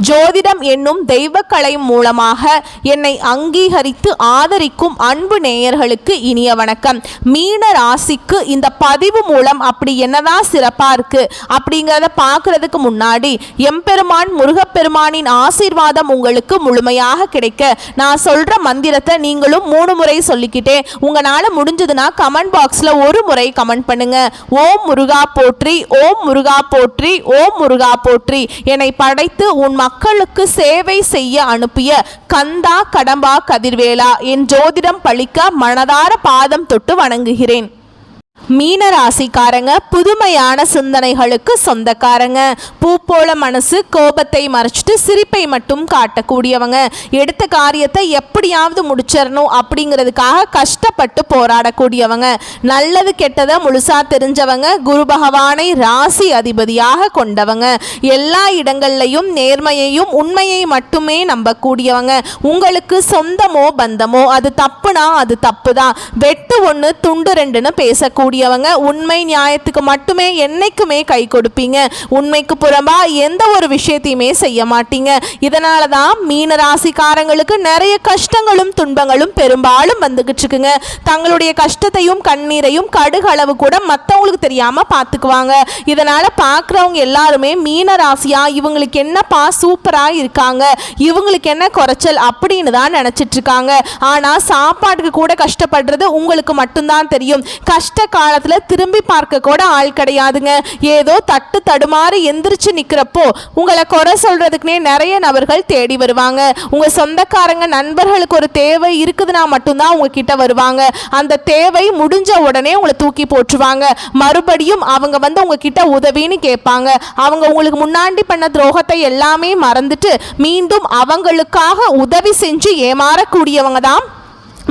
ஜோதிடம் என்னும் தெய்வக்கலை மூலமாக என்னை அங்கீகரித்து ஆதரிக்கும் அன்பு நேயர்களுக்கு இனிய வணக்கம். மீன ராசிக்கு இந்த பதிவு மூலம் அப்படி என்னதான் சிறப்பா இருக்கு அப்படிங்கிறத பார்க்கறதுக்கு முன்னாடி எம்பெருமான் முருகப்பெருமானின் ஆசீர்வாதம் உங்களுக்கு முழுமையாக கிடைக்க நான் சொல்ற மந்திரத்தை நீங்களும் 3 முறை சொல்லிக்கிட்டே உங்களால முடிஞ்சதுன்னா கமெண்ட் பாக்ஸ்ல ஒரு முறை கமெண்ட் பண்ணுங்க. ஓம் முருகா போற்றி, ஓம் முருகா போற்றி, ஓம் முருகா போற்றி. என்னை படைத்து உன் மக்களுக்கு சேவை செய்ய அனுப்பிய கந்தா கடம்பா கதிர்வேலா என் ஜோதிடம் பழிக்க மனதார பாதம் தொட்டு வணங்குகிறேன். மீனராசிக்காரங்க புதுமையான சிந்தனைகளுக்கு சொந்தக்காரங்க. பூ போல மனசு, கோபத்தை மறைச்சிட்டு சிரிப்பை மட்டும் காட்டக்கூடியவங்க. எடுத்த காரியத்தை எப்படியாவது முடிச்சிடணும் அப்படிங்கிறதுக்காக கஷ்டப்பட்டு போராடக்கூடியவங்க. நல்லது கெட்டதை முழுசா தெரிஞ்சவங்க. குரு பகவானை ராசி அதிபதியாக கொண்டவங்க. எல்லா இடங்கள்லையும் நேர்மையையும் உண்மையை மட்டுமே நம்பக்கூடியவங்க. உங்களுக்கு சொந்தமோ பந்தமோ அது தப்புனா அது தப்பு தான். வெட்டு ஒன்று துண்டு ரெண்டுன்னு பேசக்கூடிய உண்மை நியாயத்துக்கு மட்டுமே என்னைக்குமே கை கொடுப்பீங்க. உண்மைக்கு புறம்பா எந்த ஒரு விஷயத்தையுமே செய்ய மாட்டீங்க. இதனால தான் மீன ராசிக்காரங்களுக்கு நிறைய கஷ்டங்களும் துன்பங்களும் பெரும்பாலும் வந்துகிட்டு இருக்குங்க. தங்களுடைய கஷ்டத்தையும் கண்ணீரையும் கடுகளவு கூட மற்றவங்களுக்கு தெரியாம பார்த்துக்குவாங்க. இதனால பார்க்குறவங்க எல்லாருமே மீன ராசியா இவங்களுக்கு என்னப்பா சூப்பரா இருக்காங்க, இவங்களுக்கு என்ன குறைச்சல் அப்படின்னு தான் நினைச்சிட்டு இருக்காங்க. ஆனா சாப்பாட்டுக்கு கூட கஷ்டப்படுறது உங்களுக்கு மட்டும்தான் தெரியும். கஷ்ட காலத்துல திரும்பி பார்க்க கூட ஆள் கிடையாதுங்க. ஏதோ தட்டு தடுமாறி எந்திரிச்சு நிக்கிறப்போ உங்களை குறை சொல்றதுக்குனே நிறைய நபர்கள் தேடி வருவாங்க. உங்க சொந்தக்காரங்க நண்பர்களுக்கு ஒரு தேவை இருக்குதுன்னா மட்டும்தான் உங்ககிட்ட வருவாங்க. அந்த தேவை முடிஞ்ச உடனே உங்களை தூக்கி போட்டுருவாங்க. மறுபடியும் அவங்க வந்து உங்ககிட்ட உதவின்னு கேட்பாங்க. அவங்க உங்களுக்கு முன்னாடி பண்ண துரோகத்தை எல்லாமே மறந்துட்டு மீண்டும் அவங்களுக்காக உதவி செஞ்சு ஏமாறக்கூடியவங்க தான்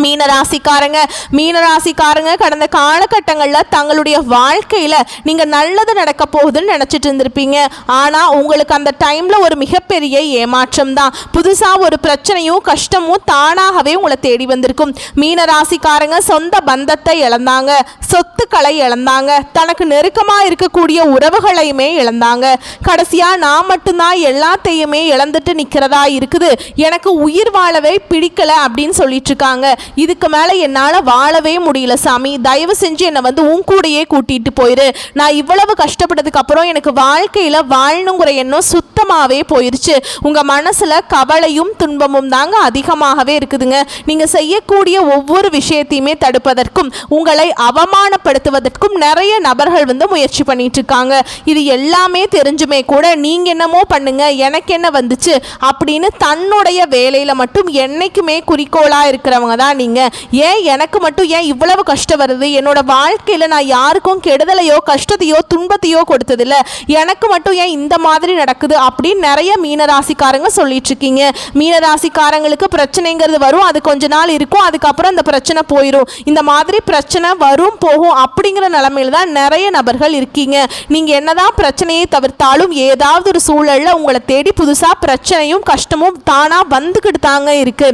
மீனராசிக்காரங்க. மீனராசிக்காரங்க கடந்த காலகட்டங்களில் தங்களுடைய வாழ்க்கையில் நீங்கள் நல்லது நடக்க போகுதுன்னு நினச்சிட்டு இருந்திருப்பீங்க. ஆனால் உங்களுக்கு அந்த டைமில் ஒரு மிகப்பெரிய ஏமாற்றம் தான். புதுசாக ஒரு பிரச்சனையும் கஷ்டமும் தானாகவே உங்களை தேடி வந்திருக்கும். மீனராசிக்காரங்க சொந்த பந்தத்தை இழந்தாங்க, சொத்துக்களை இழந்தாங்க, தனக்கு நெருக்கமாக இருக்கக்கூடிய உறவுகளையுமே இழந்தாங்க. கடைசியாக நான் மட்டும்தான் எல்லாத்தையுமே இழந்துட்டு நிற்கிறதா இருக்குது, எனக்கு உயிர் வாழவே பிடிக்கலை அப்படின்னு சொல்லிட்டு இருக்காங்க. இதுக்கு மேலே என்னால் வாழவே முடியல சாமி, தயவு செஞ்சு என்னை வந்து உன் கூடையே கூட்டிகிட்டு போயிரு. நான் இவ்வளவு கஷ்டப்பட்டதுக்கு அப்புறம் எனக்கு வாழ்க்கையில் வாழணுங்கிற எண்ணம் சுத்தமாகவே போயிடுச்சு. உங்கள் மனசில் கவலையும் துன்பமும் தாங்க அதிகமாகவே இருக்குதுங்க. நீங்கள் செய்யக்கூடிய ஒவ்வொரு விஷயத்தையுமே தடுப்பதற்கும் உங்களை அவமானப்படுத்துவதற்கும் நிறைய நபர்கள் வந்து முயற்சி பண்ணிட்டு இருக்காங்க. இது எல்லாமே தெரிஞ்சுமே கூட நீங்கள் என்னமோ பண்ணுங்க, எனக்கு என்ன வந்துச்சு அப்படின்னு தன்னுடைய வேலையில் மட்டும் என்னைக்குமே குறிக்கோளாக இருக்கிறவங்க தான் நீங்க. ஏன் எனக்கு மட்டும் ஏன் இவ்வளவு கஷ்டம் வருது, என்னோட வாழ்க்கையில் நான் யாருக்கும் கெடுதலையோ கஷ்டத்தையோ துன்பத்தையோ கொடுத்ததில்லை, எனக்கு மட்டும் ஏன் இந்த மாதிரி நடக்குது அப்படின்னு நிறைய மீனராசிக்காரங்க சொல்லிட்டு இருக்கீங்க. மீனராசிக்காரங்களுக்கு பிரச்சனைங்கிறது வரும், அது கொஞ்ச நாள் இருக்கும், அதுக்கப்புறம் அந்த பிரச்சனை போயிடும். இந்த மாதிரி பிரச்சனை வரும் போகும் அப்படிங்கிற நிலைமையில தான் நிறைய நபர்கள் இருக்கீங்க. நீங்க என்னதான் பிரச்சனையை தவிர்த்தாலும் ஏதாவது ஒரு சூழல்ல உங்களை தேடி புதுசா பிரச்சனையும் கஷ்டமும் தானா வந்துக்கிட்டு தாங்க இருக்கு.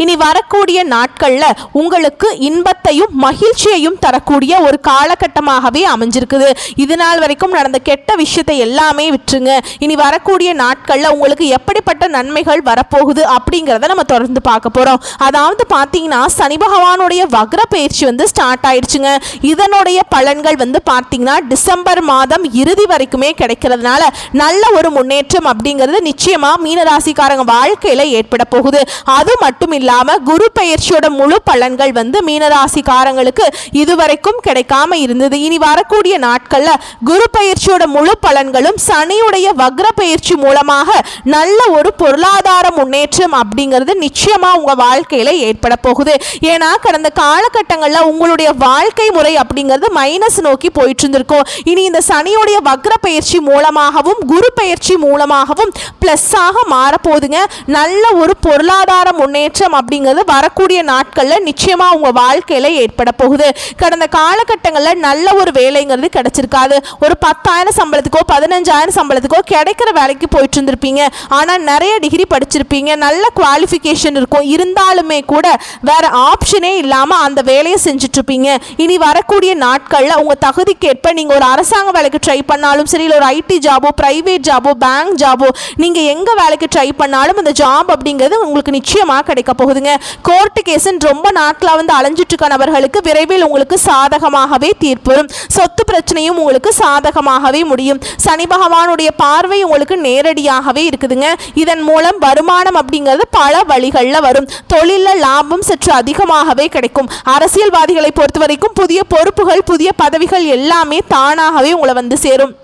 இனி வரக்கூடிய நாட்களில் உங்களுக்கு இன்பத்தையும் மகிழ்ச்சியையும் தரக்கூடிய ஒரு காலகட்டமாகவே அமைஞ்சிருக்குது. இது நாள் வரைக்கும் நடந்த கெட்ட விஷயத்தை எல்லாமே விட்டுருங்க. இனி வரக்கூடிய நாட்களில் உங்களுக்கு எப்படிப்பட்ட நன்மைகள் வரப்போகுது அப்படிங்கிறத நம்ம தொடர்ந்து பார்க்க போகிறோம். அதாவது பார்த்தீங்கன்னா சனி பகவானுடைய வக்ர பயிற்சி வந்து ஸ்டார்ட் ஆயிடுச்சுங்க. இதனுடைய பலன்கள் வந்து பார்த்தீங்கன்னா டிசம்பர் மாதம் இறுதி வரைக்குமே கிடைக்கிறதுனால நல்ல ஒரு முன்னேற்றம் அப்படிங்கிறது நிச்சயமாக மீனராசிக்காரங்க வாழ்க்கையில் ஏற்பட போகுது. அது மட்டும் இல்லாம குரு பெயர்ச்சியோட முழு பலன்கள் வந்து மீனராசிக்காரங்களுக்கு இதுவரைக்கும் கிடைக்காம இருந்தது. இனி வரக்கூடிய நாட்கள்ல குரு பெயர்ச்சியோட முழு பலன்களும் சனியுடைய வக்ர பெயர்ச்சி மூலமாக நல்ல ஒரு பொருளாதார முன்னேற்றம் அப்படிங்கிறது நிச்சயமா உங்க வாழ்க்கையில ஏற்பட போகுது. ஏன்னா கடந்த காலகட்டங்கள்ல உங்களுடைய வாழ்க்கை முறை அப்படிங்கிறது மைனஸ் நோக்கி போயிட்டு இருந்திருக்கும். இனி இந்த சனியுடைய வக்ர பெயர்ச்சி மூலமாகவும் குரு பெயர்ச்சி மூலமாகவும் பிளஸ் ஆக மாறப்போகுதுங்க. நல்ல ஒரு பொருளாதார முன்னேற்றம் முன்னேற்றம் அப்படிங்கிறது வரக்கூடிய நாட்களில் நிச்சயமாக உங்கள் வாழ்க்கையில் ஏற்பட போகுது. கடந்த காலகட்டங்களில் நல்ல ஒரு வேலைங்கிறது கிடைச்சிருக்காது. ஒரு 10,000 சம்பளத்துக்கோ 15,000 சம்பளத்துக்கோ கிடைக்கிற வேலைக்கு போயிட்டு இருந்திருப்பீங்க. ஆனால் நிறைய டிகிரி படிச்சிருப்பீங்க, நல்ல குவாலிஃபிகேஷன் இருக்கும், இருந்தாலுமே கூட வேற ஆப்ஷனே இல்லாமல் அந்த வேலையை செஞ்சுட்டு இருப்பீங்க. இனி வரக்கூடிய நாட்களில் உங்கள் தகுதிக்கேற்ப நீங்கள் ஒரு அரசாங்க வேலைக்கு ட்ரை பண்ணாலும் சரி, இல்லை ஒரு ஐடி ஜாபோ, பிரைவேட் ஜாபோ, பேங்க் ஜாபோ, நீங்கள் எங்கே வேலைக்கு ட்ரை பண்ணாலும் அந்த ஜாப் அப்படிங்கிறது உங்களுக்கு நிச்சயமாக கிடைக்க போகுதுங்க. கோர்ட்டு கேஸுன்னு ரொம்ப நாட்களாக வந்து அலைஞ்சிட்டு இருக்க நபர்களுக்கு விரைவில் உங்களுக்கு சாதகமாகவே தீர்ப்பு வரும். சொத்து பிரச்சனையும் உங்களுக்கு சாதகமாகவே முடியும். சனி பகவானுடைய பார்வை உங்களுக்கு நேரடியாகவே இருக்குதுங்க. இதன் மூலம் வருமானம் அப்படிங்கிறது பல வழிகளில் வரும். தொழிலில் லாபம் சற்று அதிகமாகவே கிடைக்கும். அரசியல்வாதிகளை பொறுத்த வரைக்கும் புதிய பொறுப்புகள், புதிய பதவிகள் எல்லாமே தானாகவே உங்களை வந்து சேரும்.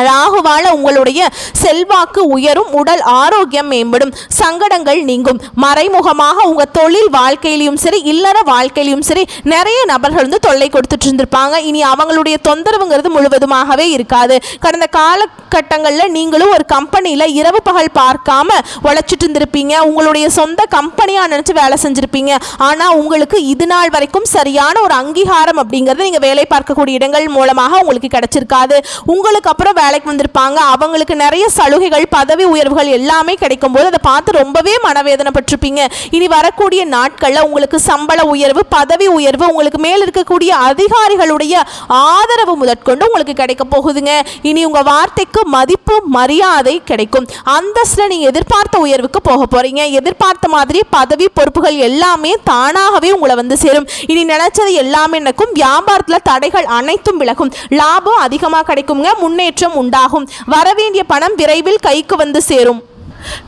ராகுவால உங்களுடைய செல்வாக்கு உயரும், உடல் ஆரோக்கியம் மேம்படும், சங்கடங்கள் நீங்கும். மறைமுகமாக உங்கள் தொழில் வாழ்க்கையிலையும் சரி, இல்லற வாழ்க்கையிலையும் சரி நிறைய நபர்கள் வந்து தொல்லை கொடுத்துட்டு இருந்திருப்பாங்க. இனி அவங்களுடைய தொந்தரவுங்கிறது முழுவதுமாகவே இருக்காது. கடந்த காலகட்டங்களில் நீங்களும் ஒரு கம்பெனியில் இரவு பகல் பார்க்காம உழைச்சிட்டு இருந்திருப்பீங்க. உங்களுடைய சொந்த கம்பெனியாக நினச்சி வேலை செஞ்சுருப்பீங்க. ஆனால் உங்களுக்கு இது நாள் வரைக்கும் சரியான ஒரு அங்கீகாரம் அப்படிங்கிறது நீங்கள் வேலை பார்க்கக்கூடிய இடங்கள் மூலமாக உங்களுக்கு கிடைச்சிருக்காது. உங்களுக்கு அப்புறம் வேலைக்கு வந்திருப்பாங்க, அவங்களுக்கு நிறைய சலுகைகள், பதவி உயர்வுகள் எல்லாமே கிடைக்கும் போது அதை பார்த்து ரொம்பவே மனவேதனைப்பட்டிருப்பீங்க. இனி வரக்கூடிய நாட்களில் உங்களுக்கு சம்பள உயர்வு, பதவி உயர்வு, உங்களுக்கு மேல் இருக்கக்கூடிய அதிகாரிகளுடைய ஆதரவு முதற்கொண்டு உங்களுக்கு கிடைக்க போகுதுங்க. இனி உங்கள் வார்த்தைக்கு மதிப்பு, மரியாதை கிடைக்கும். அந்தஸ்தில் நீங்கள் எதிர்பார்த்த உயர்வுக்கு போக போறீங்க. எதிர்பார்த்த மாதிரி பதவி, பொறுப்புகள் எல்லாமே தானாகவே உங்களை வந்து சேரும். இனி நினைச்சது எல்லாமே நடக்கும். வியாபாரத்தில் தடைகள் அனைத்தும் விலகும். லாபம் அதிகமாக கிடைக்குங்க. முன்னேற்றம் உண்டாகும். வரவேண்டிய பணம் விரைவில் கைக்கு வந்து சேரும்.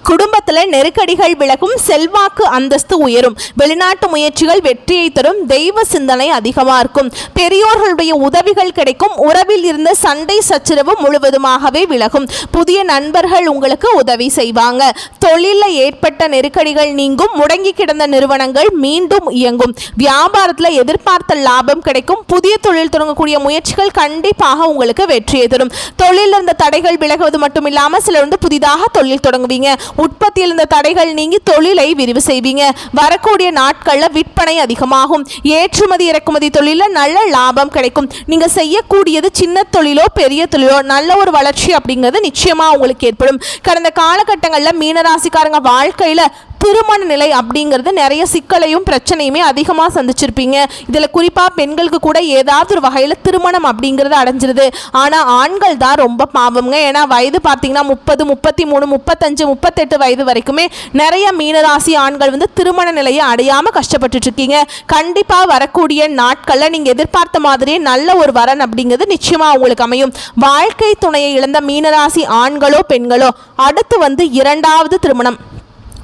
குடும்பத்தில் நெருக்கடிகள் விலகும். செல்வாக்கு அந்தஸ்து உயரும். வெளிநாட்டு முயற்சிகள் வெற்றியை தரும். தெய்வ சிந்தனை அதிகமாக இருக்கும். பெரியோர்களுடைய உதவிகள் கிடைக்கும். உறவில் இருந்த சண்டை சச்சரவு முழுவதுமாகவே விலகும். புதிய நண்பர்கள் உங்களுக்கு உதவி செய்வாங்க. தொழிலில் ஏற்பட்ட நெருக்கடிகள் நீங்கும். முடங்கி கிடந்த நிறுவனங்கள் மீண்டும் இயங்கும். வியாபாரத்தில் எதிர்பார்த்த லாபம் கிடைக்கும். புதிய தொழில் தொடங்கக்கூடிய முயற்சிகள் கண்டிப்பாக உங்களுக்கு வெற்றியை தரும். தொழிலில் இருந்த தடைகள் விலகுவது மட்டும் இல்லாமல் சிலர் வந்து புதிதாக தொழில் தொடங்குவீங்க. உற்பத்தியில் இருந்த தடைகள் நீங்கி தொழிலை விரிவு செய்வீங்க. வரக்கூடிய நாட்களில் விற்பனை அதிகமாகும். ஏற்றுமதி இறக்குமதி தொழிலில் நல்ல லாபம் கிடைக்கும். நீங்க செய்யக்கூடியது சின்ன தொழிலோ பெரிய தொழிலோ நல்ல ஒரு வளர்ச்சி அப்படிங்கிறது நிச்சயமா உங்களுக்கு ஏற்படும். கடந்த காலகட்டங்களில் மீனராசிக்காரங்க வாழ்க்கையில திருமண நிலை அப்படிங்கிறது நிறைய சிக்கலையும் பிரச்சனையுமே அதிகமாக சந்திச்சிருப்பீங்க. இதில் குறிப்பாக பெண்களுக்கு கூட ஏதாவது ஒரு வகையில் திருமணம் அப்படிங்கிறது அடைஞ்சிருது. ஆனால் ஆண்கள் தான் ரொம்ப பாவம்ங்க. ஏன்னா வயது பார்த்தீங்கன்னா 30, 33, 35, 38 வயது வரைக்குமே நிறைய மீனராசி ஆண்கள் வந்து திருமண நிலையை அடையாமல் கஷ்டப்பட்டுட்டு இருக்கீங்க. கண்டிப்பாக வரக்கூடிய நாட்களில் நீங்கள் எதிர்பார்த்த மாதிரியே நல்ல ஒரு வரன் அப்படிங்கிறது நிச்சயமாக உங்களுக்கு அமையும். வாழ்க்கை துணையை இழந்த மீனராசி ஆண்களோ பெண்களோ அடுத்து வந்து இரண்டாவது திருமணம்,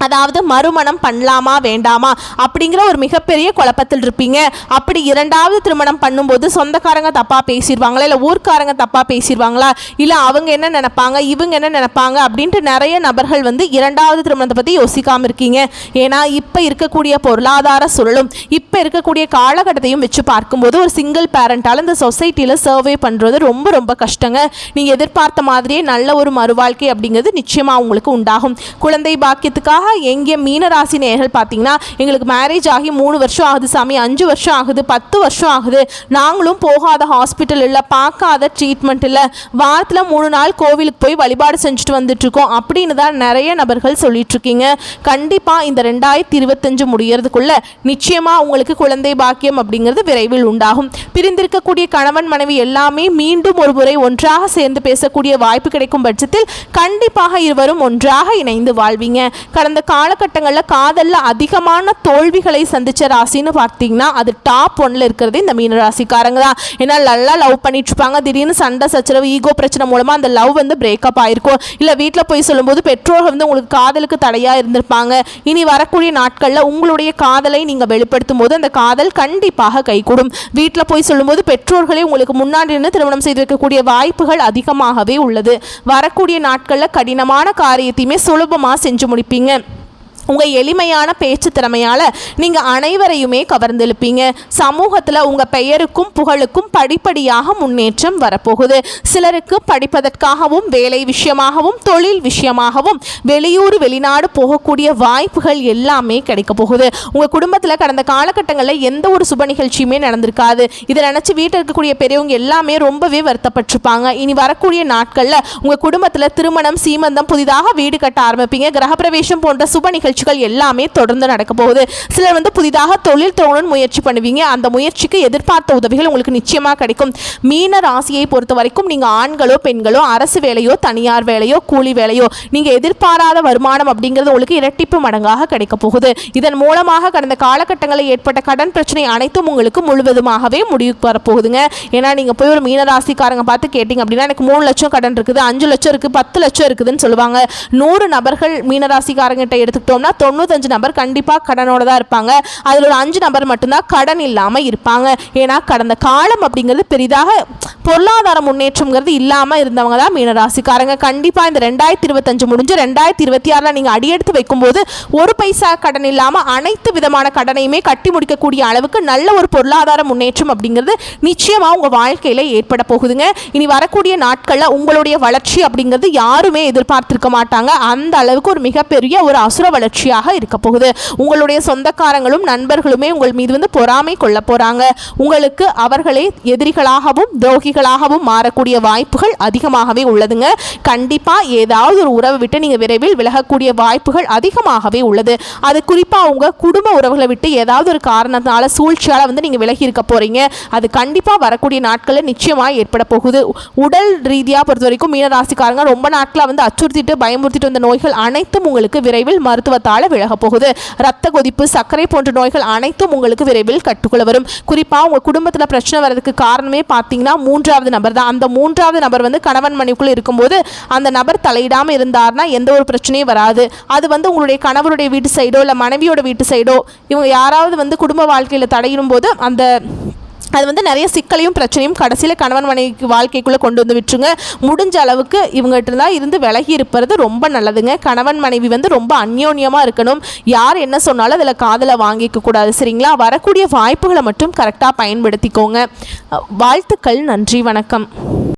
அதாவது மறுமணம் பண்ணலாமா வேண்டாமா அப்படிங்கிற ஒரு மிகப்பெரிய குழப்பத்தில் இருப்பீங்க. அப்படி இரண்டாவது திருமணம் பண்ணும்போது சொந்தக்காரங்க தப்பாக பேசிடுவாங்களா, இல்லை ஊர்க்காரங்க தப்பாக பேசிடுவாங்களா, இல்லை அவங்க என்ன நினைப்பாங்க, இவங்க என்ன நினைப்பாங்க அப்படின்ட்டு நிறைய நபர்கள் வந்து இரண்டாவது திருமணத்தை பற்றி யோசிக்காமல் இருக்கீங்க. ஏன்னா இப்போ இருக்கக்கூடிய பொருளாதார சூழலும் இப்போ இருக்கக்கூடிய காலகட்டத்தையும் வச்சு பார்க்கும்போது ஒரு சிங்கிள் பேரண்டால் இந்த சொசைட்டியில் சர்வே பண்ணுறது ரொம்ப ரொம்ப கஷ்டங்க. நீங்கள் எதிர்பார்த்த மாதிரியே நல்ல ஒரு மறுவாழ்க்கை அப்படிங்கிறது நிச்சயமாக உங்களுக்கு உண்டாகும். குழந்தை பாக்கியத்துக்காக எங்கே மீனராசி நேயர்கள் பார்த்தீங்கன்னா, எங்களுக்கு மேரேஜ் ஆகி 3 வருஷம் ஆகுது சாமி, 5 வருஷம் ஆகுது, 10 வருஷம் ஆகுது, நாங்களும் போகாத ஹாஸ்பிட்டல் இல்லை, பார்க்காத ட்ரீட்மெண்ட் இல்லை, வாரத்தில் 3 நாள் கோவிலுக்கு போய் வழிபாடு செஞ்சுட்டு வந்துட்டுருக்கோம் அப்படின்னு தான் நிறைய நபர்கள் சொல்லிட்டு இருக்கீங்க. கண்டிப்பாக இந்த 2025 முடியறதுக்குள்ள நிச்சயமாக உங்களுக்கு குழந்தை பாக்கியம் அப்படிங்கிறது விரைவில் உண்டாகும். பிரிந்திருக்கக்கூடிய கணவன் மனைவி எல்லாமே மீண்டும் ஒரு முறை ஒன்றாக சேர்ந்து பேசக்கூடிய வாய்ப்பு கிடைக்கும் பட்சத்தில் கண்டிப்பாக இருவரும் ஒன்றாக இணைந்து வாழ்வீங்க. கடந்த காலகட்டங்களில் காதலில் அதிகமான தோல்விகளை சந்தித்த ராசின்னு பார்த்தீங்கன்னா அது டாப் 1ல் இருக்கிறது இந்த மீன ராசிக்காரங்க தான். ஏன்னா நல்லா லவ் பண்ணிட்டு இருப்பாங்க, திடீர்னு சண்டை சச்சரவு, ஈகோ பிரச்சனை மூலமாக அந்த லவ் வந்து பிரேக்கப் ஆயிருக்கும். இல்லை வீட்டில் போய் சொல்லும்போது பெற்றோர்கள் வந்து உங்களுக்கு காதலுக்கு தடையாக இருந்திருப்பாங்க. இனி வரக்கூடிய நாட்களில் உங்களுடைய காதலை நீங்கள் வெளிப்படுத்தும் போது அந்த காதல் கண்டிப்பாக கைகூடும். வீட்டில் போய் சொல்லும்போது பெற்றோர்களே உங்களுக்கு முன்னாடி இருந்து திருமணம் செய்து வைக்கக்கூடிய வாய்ப்புகள் அதிகமாகவே உள்ளது. வரக்கூடிய நாட்களில் கடினமான காரியத்தையுமே சுலபமாக செஞ்சு முடிப்பீங்க. உங்கள் எளிமையான பேச்சு திறமையால் நீங்கள் அனைவரையுமே கவர்ந்தெழுப்பீங்க. சமூகத்தில் உங்கள் பெயருக்கும் புகழுக்கும் படிப்படியாக முன்னேற்றம் வரப்போகுது. சிலருக்கு படிப்பதற்காகவும் வேலை விஷயமாகவும் தொழில் விஷயமாகவும் வெளியூர் வெளிநாடு போகக்கூடிய வாய்ப்புகள் எல்லாமே கிடைக்க போகுது. உங்கள் குடும்பத்தில் கடந்த காலகட்டங்களில் எந்த ஒரு சுப நிகழ்ச்சியுமே நடந்திருக்காது. இதை நினச்சி வீட்டில் இருக்கக்கூடிய பெரியவங்க எல்லாமே ரொம்பவே வருத்தப்பட்டிருப்பாங்க. இனி வரக்கூடிய நாட்களில் உங்கள் குடும்பத்தில் திருமணம், சீமந்தம், புதிதாக வீடு கட்ட ஆரம்பிப்பீங்க. கிரகப்பிரவேசம் போன்ற சுப நிகழ்ச்சிகள் எல்லாமே தொடர்ந்து நடக்க போகுது. சிலர் புதிதாக தொழில் தொடங்கணும்னு முயற்சி பண்ணுவீங்க. அந்த முயற்சிக்கு எதிர்பார்த்த உதவிகள் உங்களுக்கு நிச்சயமா கிடைக்கும். மீன ராசியை பொறுத்த வரைக்கும் நீங்க ஆண்களோ பெண்களோ அரசு வேலையோ தனியார் வேலையோ கூலி வேலையோ நீங்க எதிர்பாராத வருமானம் அப்படிங்கிறது உங்களுக்கு இரட்டிப்பு மடங்காக கிடைக்க போகுது. இதன் மூலமாக கடந்த காலகட்டங்களில் ஏற்பட்ட கடன் பிரச்சனை அனைத்தும் உங்களுக்கு முழுவதுமாகவே முடிவுக்கு வரப்போகுதுங்க. ஏன்னா நீங்க போய் ஒரு மீன ராசிக்காரங்க பார்த்து கேட்டீங்க அப்படின்னா எனக்கு 3 லட்சம் கடன் இருக்குது, 5 லட்சம் இருக்கு, 10 லட்சம் இருக்குதுன்னு சொல்லுவாங்க. 100 நபர்கள் மீனராசிக்காரங்கிட்ட எடுத்துக்கிட்டோம்னா 95 நபர் கண்டிப்பாக கடனோட தான் இருப்பாங்க. அதில் ஒரு 5 நபர் மட்டும்தான் கடன் இல்லாமல் இருப்பாங்க. ஏன்னா கடந்த காலம் அப்படிங்கிறது பெரிதாக பொருளாதார முன்னேற்றம்ங்கிறது இல்லாமல் இருந்தவங்க தான் மீனராசிக்காரங்க. கண்டிப்பாக இந்த 2025 முடிஞ்சு 2026 நீங்கள் அடியெடுத்து வைக்கும்போது ஒரு பைசா கடன் இல்லாமல் அனைத்து விதமான கடனையுமே கட்டி முடிக்கக்கூடிய அளவுக்கு நல்ல ஒரு பொருளாதார முன்னேற்றம் அப்படிங்கிறது நிச்சயமாக உங்கள் வாழ்க்கையில் ஏற்பட போகுதுங்க. இனி வரக்கூடிய நாட்களில் உங்களுடைய வளர்ச்சி அப்படிங்கிறது யாருமே எதிர்பார்த்திருக்க மாட்டாங்க. அந்த அளவுக்கு ஒரு மிகப்பெரிய ஒரு அசுர வளர்ச்சியாக இருக்க போகுது. உங்களுடைய சொந்தக்காரங்களும் நண்பர்களுமே உங்கள் மீது பொறாமை கொள்ள போறாங்க. உங்களுக்கு அவர்களே எதிரிகளாகவும் துரோகிகளாகவும் மாறக்கூடிய வாய்ப்புகள் அதிகமாகவே உள்ளதுங்க. கண்டிப்பா ஏதாவது ஒரு உறவை விட்டு நீங்க விரைவில் விலகக்கூடிய வாய்ப்புகள் அதிகமாகவே உள்ளது. அது குறிப்பா உங்க குடும்ப உறவுகளை விட்டு ஏதாவது ஒரு காரணத்தினால சூழ்ச்சியால நீங்க விலகி இருக்க போறீங்க. அது கண்டிப்பா வரக்கூடிய நாட்களில் நிச்சயமா ஏற்பட போகுது. உடல் ரீதியா பொறுத்த வரைக்கும் மீனராசிக்காரங்க ரொம்ப நாட்களா அச்சுறுத்திட்டு பயமுறுத்திட்டு வந்த நோய்கள் அனைத்தும் உங்களுக்கு விரைவில் மருத்துவத்தால் விலக போகுது. ரத்த கொதிப்பு, சர்க்கரை போன்ற நோய்கள் அனைத்தும் உங்களுக்கு விரைவில் கட்டுக்குள்ள வரும். குறிப்பா உங்க குடும்பத்தில் பிரச்சனை வர்றதுக்கு காரணமே பார்த்தீங்கன்னா 3வது நபர் தான். அந்த 3வது நபர் கணவன் மனைவிக்குள்ள இருக்கும்போது அந்த நபர் தலையிடாமல் இருந்தார்னா எந்த ஒரு பிரச்சனையும் வராது. அது உங்களுடைய கணவருடைய வீட்டு சைடோ இல்லை மனைவியோட வீட்டு சைடோ இவங்க யாராவது குடும்ப வாழ்க்கையில் தடையிடும் போது அது நிறைய சிக்கலையும் பிரச்சனையும் கடைசியில் கணவன் மனைவி வாழ்க்கைக்குள்ளே கொண்டு வந்து விட்டுருங்க. முடிஞ்ச அளவுக்கு இவங்ககிட்ட தான் இருந்து விலகி இருப்பது ரொம்ப நல்லதுங்க. கணவன் மனைவி ரொம்ப அந்யோன்யமாக இருக்கணும். யார் என்ன சொன்னாலும் அதில் காதில் வாங்கிக்க கூடாது. சரிங்களா? வரக்கூடிய வாய்ப்புகளை மட்டும் கரெக்டாக பயன்படுத்திக்கோங்க. வாழ்த்துக்கள். நன்றி. வணக்கம்.